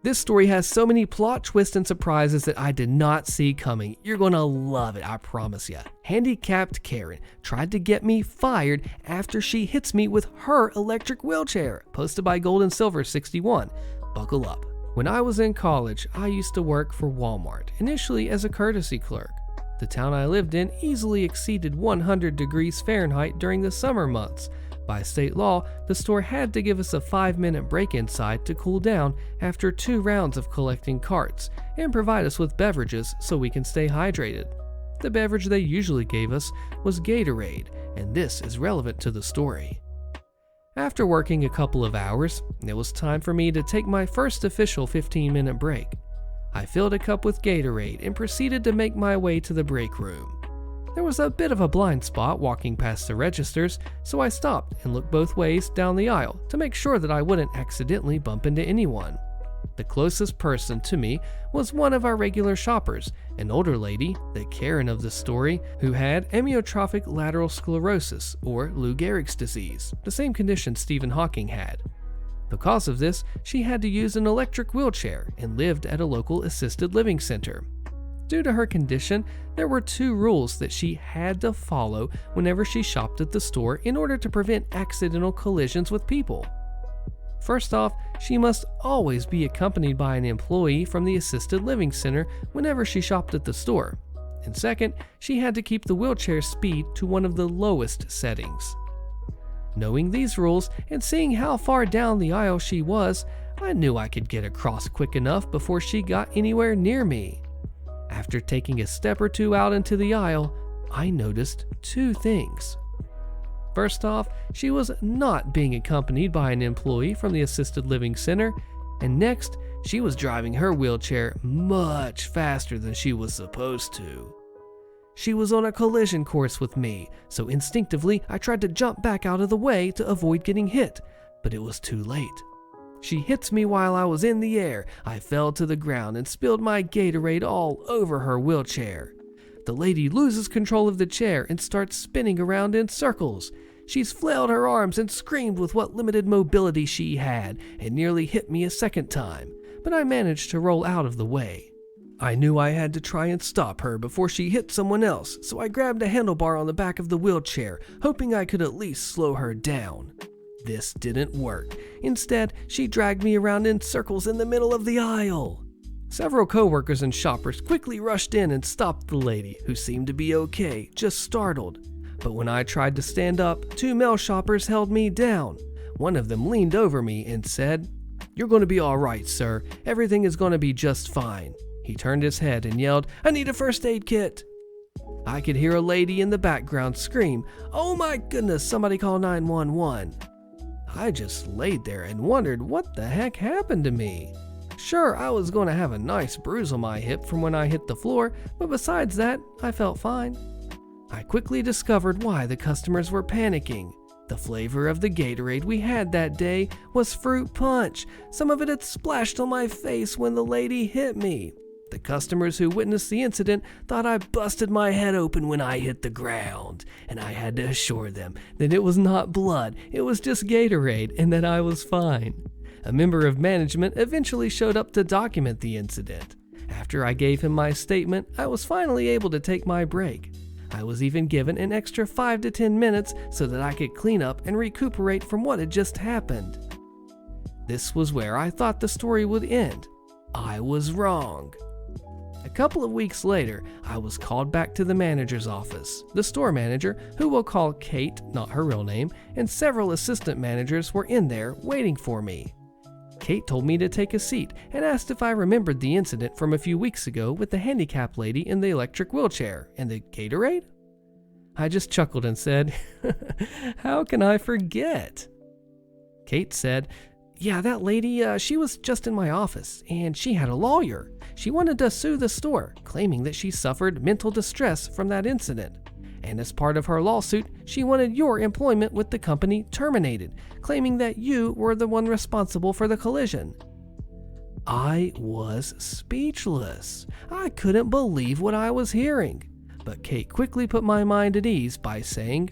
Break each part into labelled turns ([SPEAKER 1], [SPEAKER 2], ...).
[SPEAKER 1] This story has so many plot twists and surprises that I did not see coming. You're gonna love it, I promise ya. Handicapped Karen tried to get me fired after she hits me with her electric wheelchair. Posted by Gold and Silver 61. Buckle up. When I was in college, I used to work for Walmart, initially as a courtesy clerk. The town I lived in easily exceeded 100 degrees Fahrenheit during the summer months. By state law, the store had to give us a 5-minute break inside to cool down after 2 rounds of collecting carts and provide us with beverages so we can stay hydrated. The beverage they usually gave us was Gatorade, and this is relevant to the story. After working a couple of hours, it was time for me to take my first official 15-minute break. I filled a cup with Gatorade and proceeded to make my way to the break room. There was a bit of a blind spot walking past the registers, so I stopped and looked both ways down the aisle to make sure that I wouldn't accidentally bump into anyone. The closest person to me was one of our regular shoppers, an older lady, the Karen of the story, who had amyotrophic lateral sclerosis, or Lou Gehrig's disease, the same condition Stephen Hawking had. Because of this, she had to use an electric wheelchair and lived at a local assisted living center. Due to her condition, there were 2 rules that she had to follow whenever she shopped at the store in order to prevent accidental collisions with people. First off, she must always be accompanied by an employee from the assisted living center whenever she shopped at the store. And second, she had to keep the wheelchair speed to one of the lowest settings. Knowing these rules and seeing how far down the aisle she was, I knew I could get across quick enough before she got anywhere near me. After taking a step or 2 out into the aisle, I noticed 2 things. First off, she was not being accompanied by an employee from the assisted living center, and next, she was driving her wheelchair much faster than she was supposed to. She was on a collision course with me, so instinctively I tried to jump back out of the way to avoid getting hit, but it was too late. She hits me while I was in the air. I fell to the ground and spilled my Gatorade all over her wheelchair. The lady loses control of the chair and starts spinning around in circles. She's flailed her arms and screamed with what limited mobility she had and nearly hit me a second time, but I managed to roll out of the way. I knew I had to try and stop her before she hit someone else, so I grabbed a handlebar on the back of the wheelchair, hoping I could at least slow her down. This didn't work. Instead, she dragged me around in circles in the middle of the aisle. Several coworkers and shoppers quickly rushed in and stopped the lady, who seemed to be okay, just startled. But when I tried to stand up, 2 male shoppers held me down. One of them leaned over me and said, "You're going to be all right, sir. Everything is going to be just fine." He turned his head and yelled, "I need a first aid kit." I could hear a lady in the background scream, "Oh my goodness, somebody call 911. I just laid there and wondered what the heck happened to me. Sure, I was going to have a nice bruise on my hip from when I hit the floor, but besides that, I felt fine. I quickly discovered why the customers were panicking. The flavor of the Gatorade we had that day was fruit punch. Some of it had splashed on my face when the lady hit me. The customers who witnessed the incident thought I busted my head open when I hit the ground, and I had to assure them that it was not blood, it was just Gatorade, and that I was fine. A member of management eventually showed up to document the incident. After I gave him my statement, I was finally able to take my break. I was even given an extra 5 to 10 minutes so that I could clean up and recuperate from what had just happened. This was where I thought the story would end. I was wrong. A couple of weeks later, I was called back to the manager's office. The store manager, who we'll call Kate, not her real name, and several assistant managers were in there waiting for me. Kate told me to take a seat and asked if I remembered the incident from a few weeks ago with the handicapped lady in the electric wheelchair and the Gatorade. I just chuckled and said, "How can I forget?" Kate said, "Yeah, that lady, she was just in my office, and she had a lawyer. She wanted to sue the store, claiming that she suffered mental distress from that incident. And as part of her lawsuit, she wanted your employment with the company terminated, claiming that you were the one responsible for the collision." I was speechless. I couldn't believe what I was hearing. But Kate quickly put my mind at ease by saying,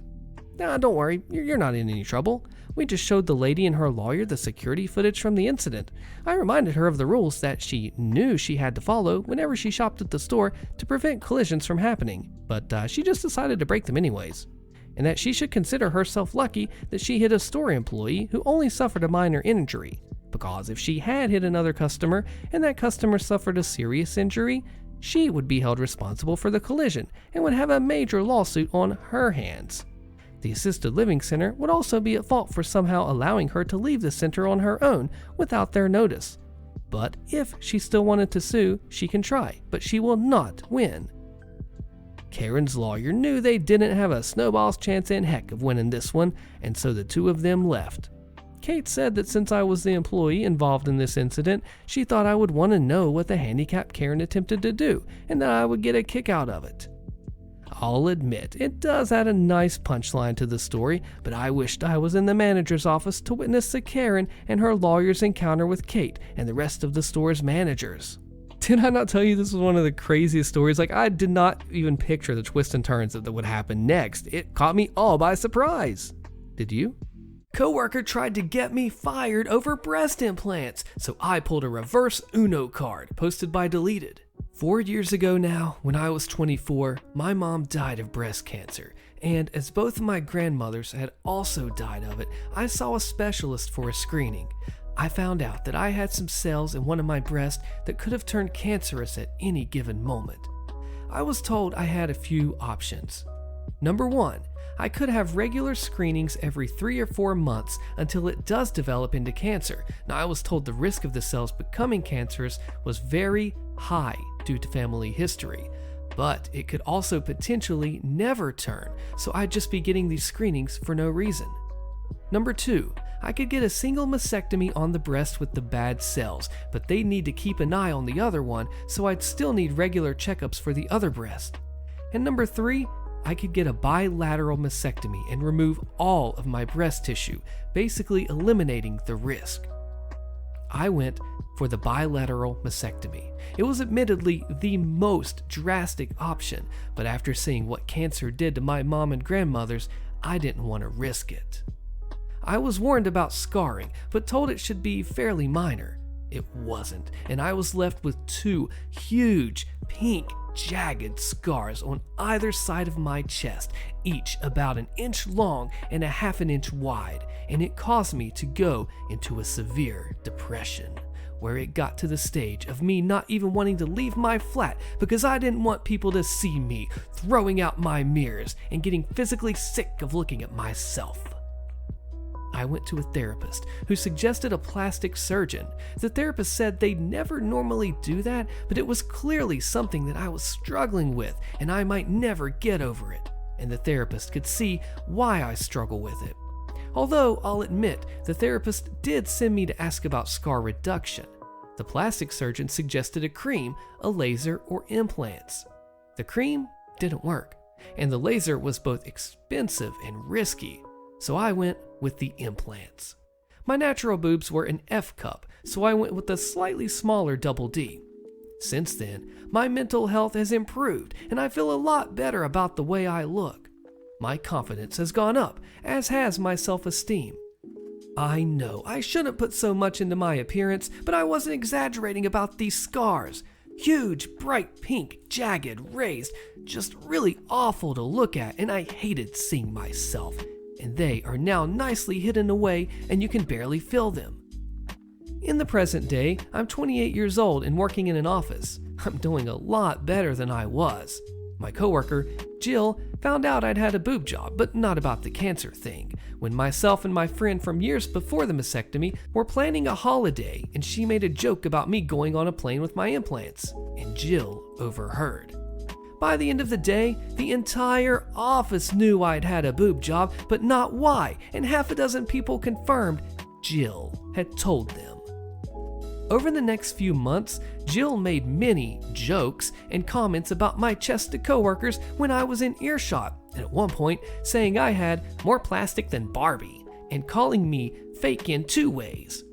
[SPEAKER 1] "Nah, don't worry, you're not in any trouble. We just showed the lady and her lawyer the security footage from the incident. I reminded her of the rules that she knew she had to follow whenever she shopped at the store to prevent collisions from happening, but she just decided to break them anyways. And that she should consider herself lucky that she hit a store employee who only suffered a minor injury, because if she had hit another customer and that customer suffered a serious injury, she would be held responsible for the collision and would have a major lawsuit on her hands. The assisted living center would also be at fault for somehow allowing her to leave the center on her own without their notice. But if she still wanted to sue, she can try, but she will not win. Karen's lawyer knew they didn't have a snowball's chance in heck of winning this one, and so the two of them left. Kate said that since I was the employee involved in this incident, she thought I would want to know what the handicapped Karen attempted to do, and that I would get a kick out of it. I'll admit, it does add a nice punchline to the story, but I wished I was in the manager's office to witness the Karen and her lawyer's encounter with Kate and the rest of the store's managers. Did I not tell you this was one of the craziest stories? I did not even picture the twists and turns that would happen next. It caught me all by surprise. Did you? Coworker tried to get me fired over breast implants, so I pulled a reverse Uno card posted by Deleted. 4 years ago now, when I was 24, my mom died of breast cancer, and as both of my grandmothers had also died of it, I saw a specialist for a screening. I found out that I had some cells in one of my breasts that could have turned cancerous at any given moment. I was told I had a few options. Number 1, I could have regular screenings every 3 or 4 months until it does develop into cancer. Now, I was told the risk of the cells becoming cancerous was very high due to family history, but it could also potentially never turn, so I'd just be getting these screenings for no reason. Number 2, I could get a single mastectomy on the breast with the bad cells, but they'd need to keep an eye on the other one, so I'd still need regular checkups for the other breast. And number 3, I could get a bilateral mastectomy and remove all of my breast tissue, basically eliminating the risk. I went for the bilateral mastectomy. It was admittedly the most drastic option, but after seeing what cancer did to my mom and grandmothers, I didn't want to risk it. I was warned about scarring, but told it should be fairly minor. It wasn't, and I was left with 2 huge, pink, jagged scars on either side of my chest, each about 1 inch long and 1/2 inch wide, and it caused me to go into a severe depression, where it got to the stage of me not even wanting to leave my flat because I didn't want people to see me throwing out my mirrors and getting physically sick of looking at myself. I went to a therapist who suggested a plastic surgeon. The therapist said they'd never normally do that, but it was clearly something that I was struggling with and I might never get over it. And the therapist could see why I struggle with it. Although, I'll admit, the therapist did send me to ask about scar reduction. The plastic surgeon suggested a cream, a laser, or implants. The cream didn't work, and the laser was both expensive and risky, so I went with the implants. My natural boobs were an F cup, so I went with a slightly smaller double D. Since then, my mental health has improved, and I feel a lot better about the way I look. My confidence has gone up, as has my self-esteem. I know I shouldn't put so much into my appearance, but I wasn't exaggerating about these scars. Huge, bright pink, jagged, raised, just really awful to look at, and I hated seeing myself. And they are now nicely hidden away and you can barely feel them. In the present day, I'm 28 years old and working in an office. I'm doing a lot better than I was. My coworker, Jill, found out I'd had a boob job, but not about the cancer thing, when myself and my friend from years before the mastectomy were planning a holiday and she made a joke about me going on a plane with my implants, and Jill overheard. By the end of the day, the entire office knew I'd had a boob job, but not why, and 6 people confirmed Jill had told them. Over the next few months, Jill made many jokes and comments about my chest to coworkers when I was in earshot, and at one point saying I had more plastic than Barbie, and calling me fake in 2 ways.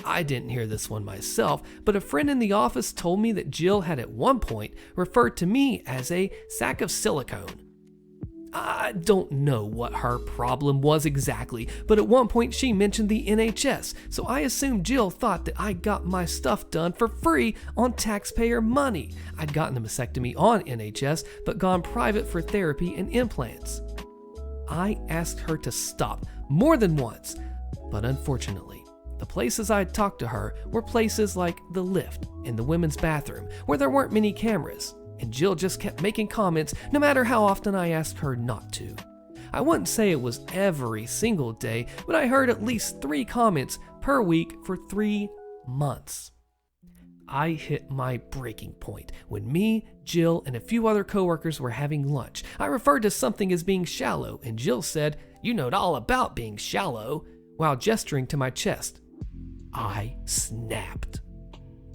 [SPEAKER 1] I didn't hear this one myself, but a friend in the office told me that Jill had at one point referred to me as a sack of silicone. I don't know what her problem was exactly, but at one point she mentioned the NHS, so I assumed Jill thought that I got my stuff done for free on taxpayer money. I'd gotten a mastectomy on NHS, but gone private for therapy and implants. I asked her to stop more than once, but unfortunately, the places I'd talked to her were places like the lift and the women's bathroom, where there weren't many cameras, and Jill just kept making comments no matter how often I asked her not to. I wouldn't say it was every single day, but I heard at least 3 comments per week for 3 months. I hit my breaking point when me, Jill, and a few other coworkers were having lunch. I referred to something as being shallow, and Jill said, "You know all about being shallow," while gesturing to my chest. I snapped.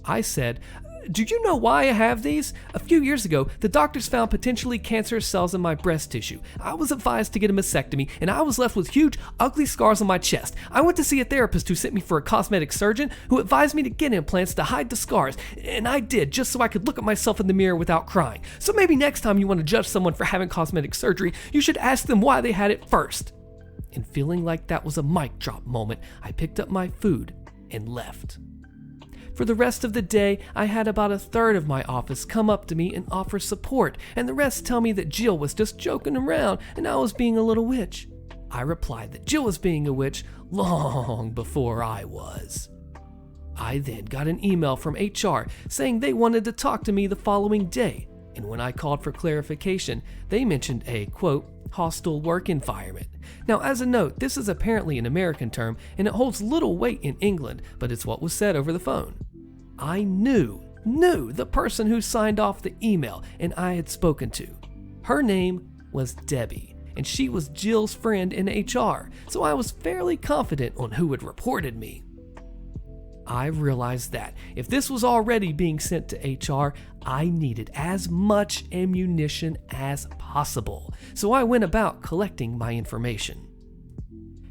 [SPEAKER 1] I said, "Do you know why I have these? A few years ago, the doctors found potentially cancerous cells in my breast tissue. I was advised to get a mastectomy, and I was left with huge, ugly scars on my chest. I went to see a therapist who sent me for a cosmetic surgeon who advised me to get implants to hide the scars, and I did, just so I could look at myself in the mirror without crying. So maybe next time you want to judge someone for having cosmetic surgery, you should ask them why they had it first." And feeling like that was a mic drop moment, I picked up my food and left. For the rest of the day, I had about a third of my office come up to me and offer support, and the rest tell me that Jill was just joking around and I was being a little witch. I replied that Jill was being a witch long before I was. I then got an email from HR saying they wanted to talk to me the following day, and when I called for clarification, they mentioned a, quote, hostile work environment. Now, as a note, this is apparently an American term, and it holds little weight in England, but it's what was said over the phone. I knew the person who signed off the email and I had spoken to. Her name was Debbie, and she was Jill's friend in HR, so I was fairly confident on who had reported me. I realized that if this was already being sent to HR, I needed as much ammunition as possible, so I went about collecting my information.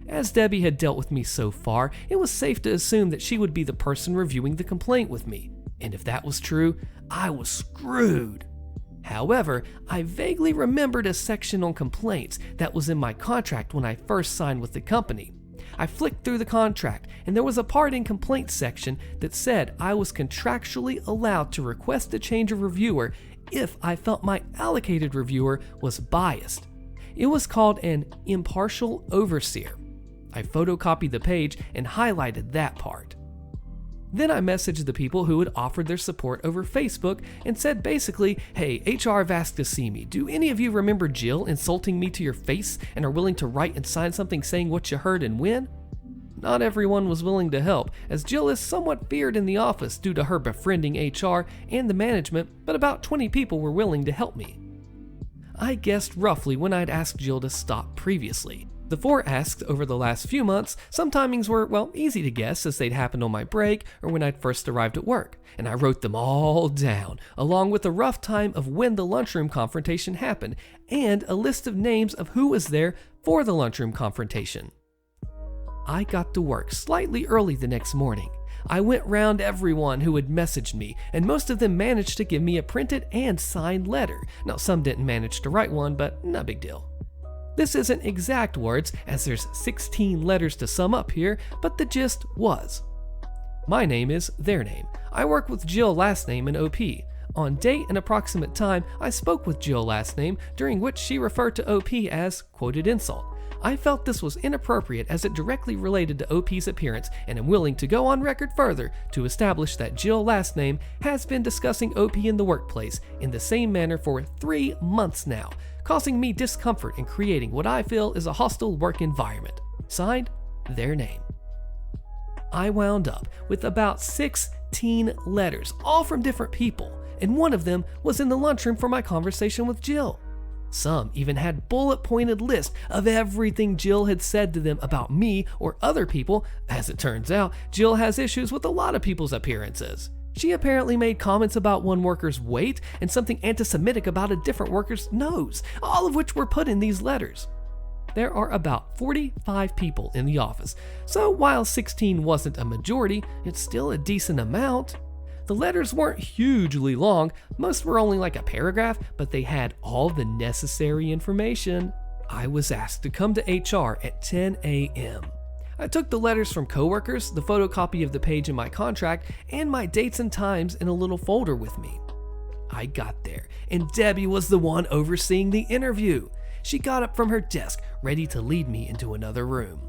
[SPEAKER 1] As Debbie had dealt with me so far, it was safe to assume that she would be the person reviewing the complaint with me, and if that was true, I was screwed. However, I vaguely remembered a section on complaints that was in my contract when I first signed with the company. I flicked through the contract, and there was a part in complaints section that said I was contractually allowed to request a change of reviewer if I felt my allocated reviewer was biased. It was called an impartial overseer. I photocopied the page and highlighted that part. Then I messaged the people who had offered their support over Facebook and said basically, "Hey, HR have asked to see me. Do any of you remember Jill insulting me to your face and are willing to write and sign something saying what you heard and when?" Not everyone was willing to help, as Jill is somewhat feared in the office due to her befriending HR and the management, but about 20 people were willing to help me. I guessed roughly when I'd asked Jill to stop previously. The 4 asks over the last few months, some timings were, well, easy to guess as they'd happened on my break or when I'd first arrived at work, and I wrote them all down, along with a rough time of when the lunchroom confrontation happened, and a list of names of who was there for the lunchroom confrontation. I got to work slightly early the next morning. I went round everyone who had messaged me, and most of them managed to give me a printed and signed letter. Now, some didn't manage to write one, but no big deal. This isn't exact words, as there's 16 letters to sum up here, but the gist was: my name is their name. I work with Jill last name and OP. On date and approximate time, I spoke with Jill last name, during which she referred to OP as quoted insult. I felt this was inappropriate as it directly related to OP's appearance, and am willing to go on record further to establish that Jill last name has been discussing OP in the workplace in the same manner for 3 months now, causing me discomfort and creating what I feel is a hostile work environment. Signed, their name. I wound up with about 16 letters, all from different people, and one of them was in the lunchroom for my conversation with Jill. Some even had bullet-pointed lists of everything Jill had said to them about me or other people. As it turns out, Jill has issues with a lot of people's appearances. She apparently made comments about one worker's weight and something anti-Semitic about a different worker's nose, all of which were put in these letters. There are about 45 people in the office, so while 16 wasn't a majority, it's still a decent amount. The letters weren't hugely long, most were only like a paragraph, but they had all the necessary information. I was asked to come to HR at 10 a.m. I took the letters from coworkers, the photocopy of the page in my contract, and my dates and times in a little folder with me. I got there, and Debbie was the one overseeing the interview. She got up from her desk, ready to lead me into another room.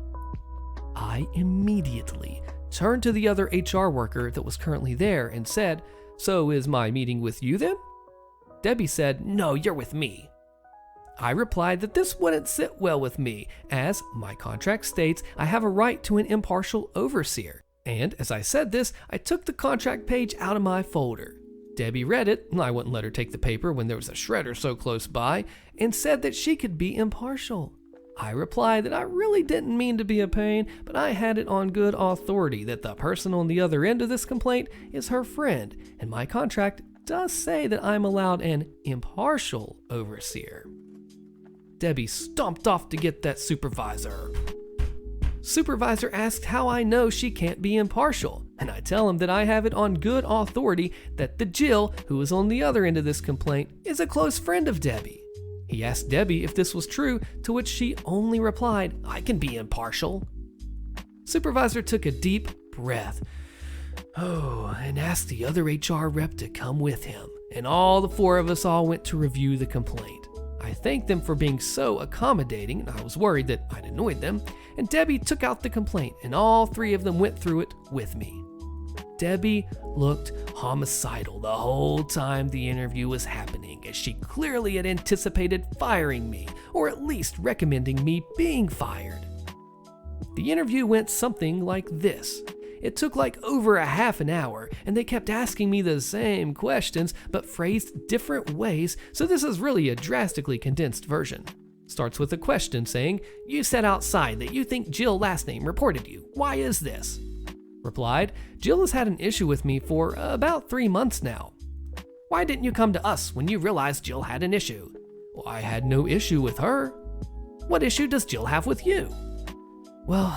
[SPEAKER 1] I immediately turned to the other HR worker that was currently there and said, "So is my meeting with you then?" Debbie said, "No, you're with me." I replied that this wouldn't sit well with me, as my contract states I have a right to an impartial overseer. And as I said this, I took the contract page out of my folder. Debbie read it, and I wouldn't let her take the paper when there was a shredder so close by, and said that she could be impartial. I replied that I really didn't mean to be a pain, but I had it on good authority that the person on the other end of this complaint is her friend, and my contract does say that I'm allowed an impartial overseer. Debbie stomped off to get that supervisor. Supervisor asked how I know she can't be impartial, and I tell him that I have it on good authority that the Jill, who is on the other end of this complaint, is a close friend of Debbie. He asked Debbie if this was true, to which she only replied, "I can be impartial." Supervisor took a deep breath, and asked the other HR rep to come with him, and all the four of us all went to review the complaint. I thanked them for being so accommodating, and I was worried that I'd annoyed them, and Debbie took out the complaint, and all three of them went through it with me. Debbie looked homicidal the whole time the interview was happening, as she clearly had anticipated firing me, or at least recommending me being fired. The interview went something like this. It took like over a half an hour, and they kept asking me the same questions, but phrased different ways, so this is really a drastically condensed version. Starts with a question saying, "You said outside that you think Jill last name reported you. Why is this?" Replied, "Jill has had an issue with me for about 3 months now." "Why didn't you come to us when you realized Jill had an issue?" "Well, I had no issue with her." "What issue does Jill have with you?" "Well,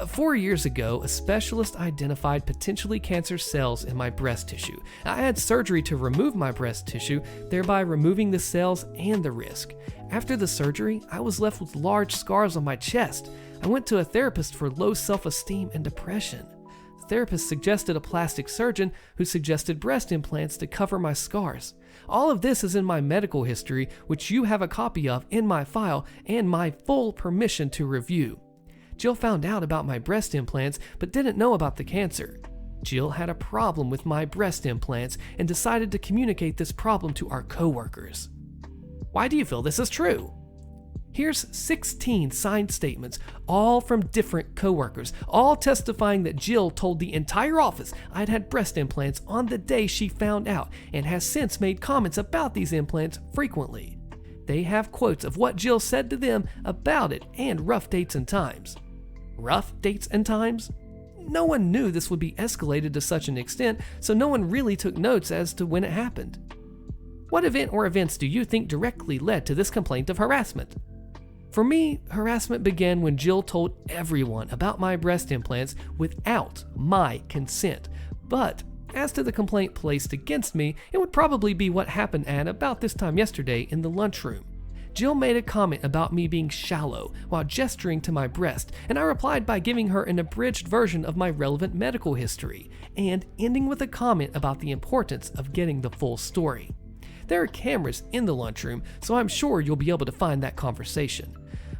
[SPEAKER 1] 4 years ago, a specialist identified potentially cancerous cells in my breast tissue. I had surgery to remove my breast tissue, thereby removing the cells and the risk. After the surgery, I was left with large scars on my chest. I went to a therapist for low self-esteem and depression. The therapist suggested a plastic surgeon who suggested breast implants to cover my scars. All of this is in my medical history, which you have a copy of in my file and my full permission to review. Jill found out about my breast implants but didn't know about the cancer. Jill had a problem with my breast implants and decided to communicate this problem to our coworkers." "Why do you feel this is true?" Here's 16 signed statements, all from different coworkers, all testifying that Jill told the entire office I'd had breast implants on the day she found out, and has since made comments about these implants frequently. They have quotes of what Jill said to them about it and rough dates and times. Rough dates and times? No one knew this would be escalated to such an extent, so no one really took notes as to when it happened. What event or events do you think directly led to this complaint of harassment? For me, harassment began when Jill told everyone about my breast implants without my consent. But as to the complaint placed against me, it would probably be what happened at about this time yesterday in the lunchroom. Jill made a comment about me being shallow while gesturing to my breast, and I replied by giving her an abridged version of my relevant medical history, and ending with a comment about the importance of getting the full story. There are cameras in the lunchroom, so I'm sure you'll be able to find that conversation.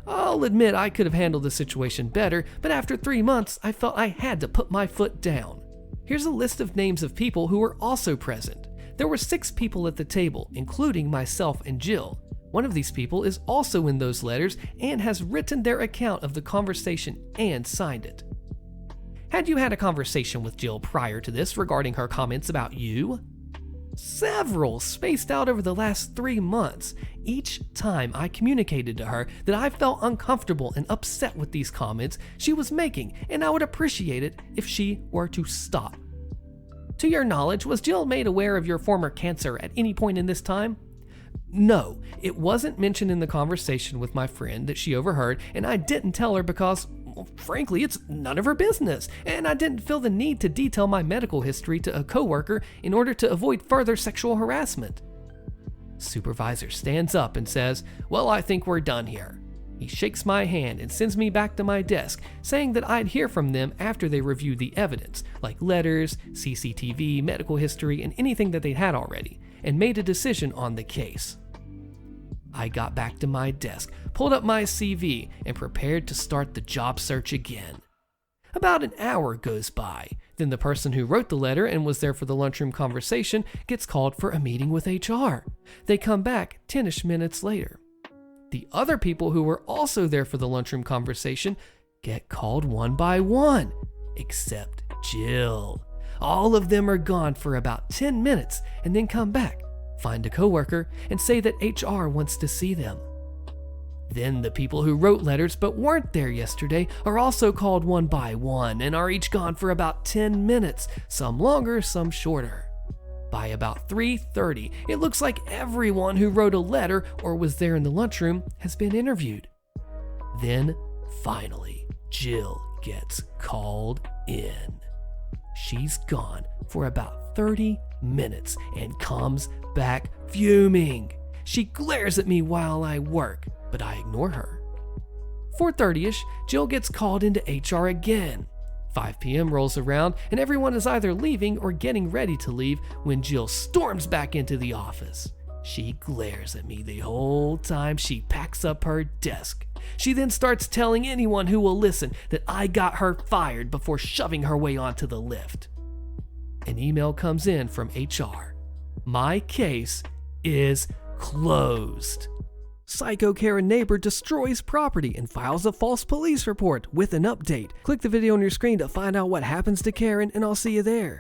[SPEAKER 1] I'll admit I could have handled the situation better, but after 3 months, I felt I had to put my foot down. Here's a list of names of people who were also present. There were 6 people at the table, including myself and Jill. One of these people is also in those letters and has written their account of the conversation and signed it. Had you had a conversation with Jill prior to this regarding her comments about you? Several, spaced out over the last 3 months. Each time I communicated to her that I felt uncomfortable and upset with these comments she was making, and I would appreciate it if she were to stop. To your knowledge, was Jill made aware of your former cancer at any point in this time? No, it wasn't mentioned in the conversation with my friend that she overheard, and I didn't tell her because, well, frankly, it's none of her business, and I didn't feel the need to detail my medical history to a coworker in order to avoid further sexual harassment. Supervisor stands up and says, "Well, I think we're done here." He shakes my hand and sends me back to my desk, saying that I'd hear from them after they reviewed the evidence, like letters, CCTV, medical history, and anything that they'd had already, and made a decision on the case. I got back to my desk, pulled up my CV, and prepared to start the job search again. About an hour goes by. Then the person who wrote the letter and was there for the lunchroom conversation gets called for a meeting with HR. They come back 10-ish minutes later. The other people who were also there for the lunchroom conversation get called one by one, except Jill. All of them are gone for about 10 minutes and then come back, find a coworker, and say that HR wants to see them. Then the people who wrote letters but weren't there yesterday are also called one by one and are each gone for about 10 minutes, some longer, some shorter. By about 3:30, it looks like everyone who wrote a letter or was there in the lunchroom has been interviewed. Then, finally, Jill gets called in. She's gone for about 30 minutes and comes back fuming. She glares at me while I work, but I ignore her. 4:30ish, Jill gets called into HR again. 5 p.m. rolls around and everyone is either leaving or getting ready to leave when Jill storms back into the office. She glares at me the whole time she packs up her desk. She then starts telling anyone who will listen that I got her fired before shoving her way onto the lift. An email comes in from HR. My case is closed. Psycho Karen neighbor destroys property and files a false police report with an update. Click the video on your screen to find out what happens to Karen, and I'll see you there.